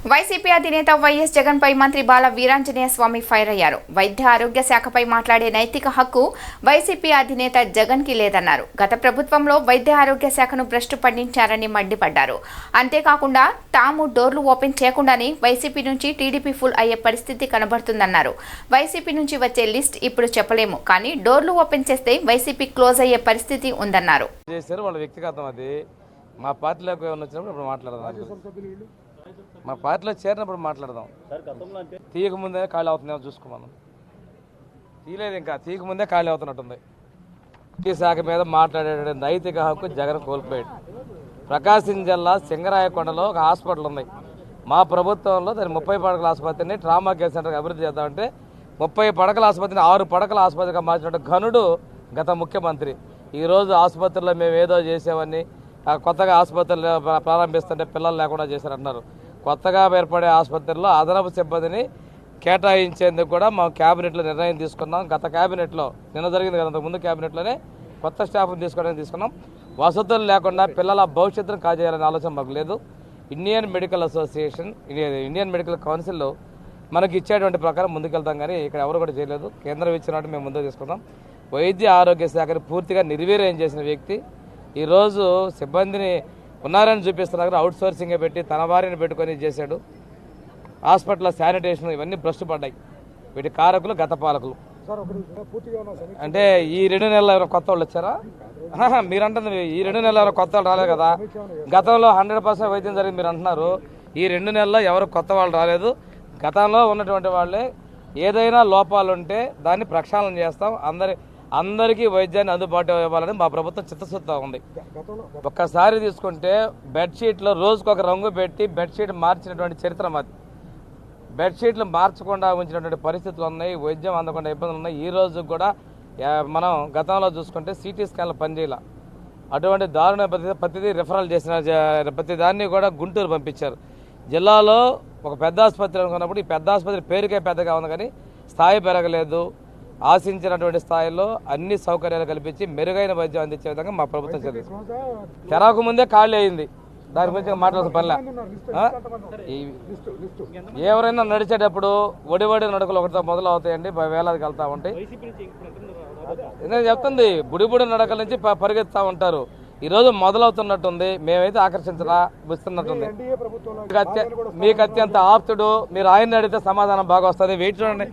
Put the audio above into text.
YCP అధినేత YS Jagan పై మంత్రి బాల Veeranjaneya Swamy fire అయ్యారు. వైద్య ఆరోగ్య శాఖపై మాట్లాడే నైతిక హక్కు వైసీపీ అధినేత జగన్ కి లేదన్నారు. గత ప్రభుత్వంలో వైద్య ఆరోగ్య శాఖను భ్రష్టు పట్టించారని మండిపడ్డారు. అంతేకాకుండా తాము డోర్లు ఓపెన్ చేయకుండానే వైసీపీ నుంచి టీడీపీ ఫుల్ అయ్యే పరిస్థితి కనబడుతుందన్నారు. వైసీపీ నుంచి వచ్చే లిస్ట్ ఇప్పుడు చెప్పలేము, కానీ డోర్లు ఓపెన్ చేస్తే వైసీపీ క్లోజ్ అయ్యే పరిస్థితి ఉందన్నారు. మా పార్టీలో చేరినప్పుడు మాట్లాడదాం. తీయక ముందే ఖాళీ అవుతుందేమో చూసుకోమను. తీయలేదు, ఇంకా తీయక ముందే ఖాళీ అవుతున్నట్టుంది. ఈ శాఖ మీద మాట్లాడే నైతిక హక్కు జగన్ కోల్పోయాడు. ప్రకాశం జిల్లా సింగరాయకొండలో ఒక హాస్పిటల్ ఉంది. మా ప్రభుత్వంలో దాన్ని 30 పడకల ఆసుపత్రిని ట్రామా కేర్ సెంటర్కి అభివృద్ధి చేద్దామంటే 30 పడకల ఆసుపత్రిని 6 పడకల ఆసుపత్రిగా మార్చినట్టు ఘనుడు గత ముఖ్యమంత్రి. ఈరోజు ఆసుపత్రిలో మేము ఏదో చేసామని కొత్తగా ఆసుపత్రులు ప్రారంభిస్తుంటే పిల్లలు లేకుండా చేశారంటున్నారు. కొత్తగా ఏర్పడే ఆసుపత్రుల్లో అదనపు సిబ్బందిని కేటాయించేందుకు కూడా మా క్యాబినెట్లో నిర్ణయం తీసుకున్నాం. గత క్యాబినెట్లో నిన్న జరిగింది కదా, అంతకుముందు క్యాబినెట్లోనే కొత్త స్టాఫ్ని తీసుకున్నాం. వసతులు లేకుండా పిల్లల భవిష్యత్తును కాజేయాలనే ఆలోచన మాకు లేదు. Indian medical association, Indian medical council మనకి ఇచ్చేటువంటి ప్రకారం ముందుకెళ్తాం, కానీ ఇక్కడ ఎవరు కూడా చేయలేదు. కేంద్రం ఇచ్చినట్టు మేము ముందుకు తీసుకున్నాం. వైద్య ఆరోగ్య శాఖని పూర్తిగా నిర్వీర్యం చేసిన వ్యక్తి ఈరోజు సిబ్బందిని ఉన్నారని చూపిస్తున్నారు. అవుట్ సోర్సింగే పెట్టి తన వారిని పెట్టుకొని చేశాడు. హాస్పిటల్లో శానిటేషన్ ఇవన్నీ భ్రష్టు పడ్డాయి. వీటి కారకులు గత పాలకులు. అంటే ఈ 2 నెలలు ఎవరైనా కొత్త వాళ్ళు వచ్చారా? మీరంటుంది ఈ 2 నెలలు ఎవరైనా కొత్త వాళ్ళు రాలేదు కదా. గతంలో 100% వైద్యం జరిగింది మీరు అంటున్నారు. ఈ 2 నెలల్లో ఎవరు కొత్త వాళ్ళు రాలేదు. గతంలో ఉన్నటువంటి వాళ్ళే. ఏదైనా లోపాలు ఉంటే దాన్ని ప్రక్షాళన చేస్తాం. అందరికీ వైద్యాన్ని అందుబాటులో ఇవ్వాలని మా ప్రభుత్వం చిత్తశుద్ధితో ఉంది. ఒక్కసారి తీసుకుంటే బెడ్షీట్లో రోజుకొక రంగు పెట్టి బెడ్షీట్ మార్చినటువంటి చరిత్ర మాది. బెడ్షీట్లు మార్చకుండా ఉంచినటువంటి పరిస్థితులు ఉన్నాయి. వైద్యం అందకుండా ఇబ్బందులు ఉన్నాయి. ఈ రోజు కూడా మనం గతంలో చూసుకుంటే సిటీ స్కాన్లు పనిచేయాల. అటువంటి దారుణ ప్రతిదీ రిఫరల్ చేసిన ప్రతి దాన్ని కూడా గుంటూరు పంపించారు. జిల్లాలో ఒక పెద్ద ఆసుపత్రి అనుకున్నప్పుడు ఈ పెద్ద ఆసుపత్రి పేరుకే పెద్దగా ఉంది, కానీ స్థాయి పెరగలేదు. ఆశించినటువంటి స్థాయిలో అన్ని సౌకర్యాలు కల్పించి మెరుగైన వైద్యం అందించే విధంగా మా ప్రభుత్వం చర్యలు. తెరకు ముందే ఖాళీ అయింది. దాని గురించి మాట్లాడుతున్న పనిలే. ఎవరైనా నడిచేటప్పుడు ఒడివడి నడకలు ఒకటితో మొదలు అవుతాయండి, వేలాదికి వెళ్తా ఉంటాయి. నేను చెప్తుంది బుడిబుడి నడకల నుంచి పరిగెత్తా ఉంటారు. ఈరోజు మొదలవుతున్నట్టుంది. మేమైతే ఆకర్షించరా వస్తున్నట్టుంది. మీకు అత్యంత ఆప్తుడు. మీరు ఆయన్ని అడిగితే సమాధానం బాగా వస్తుంది. వెయిట్ చూడండి.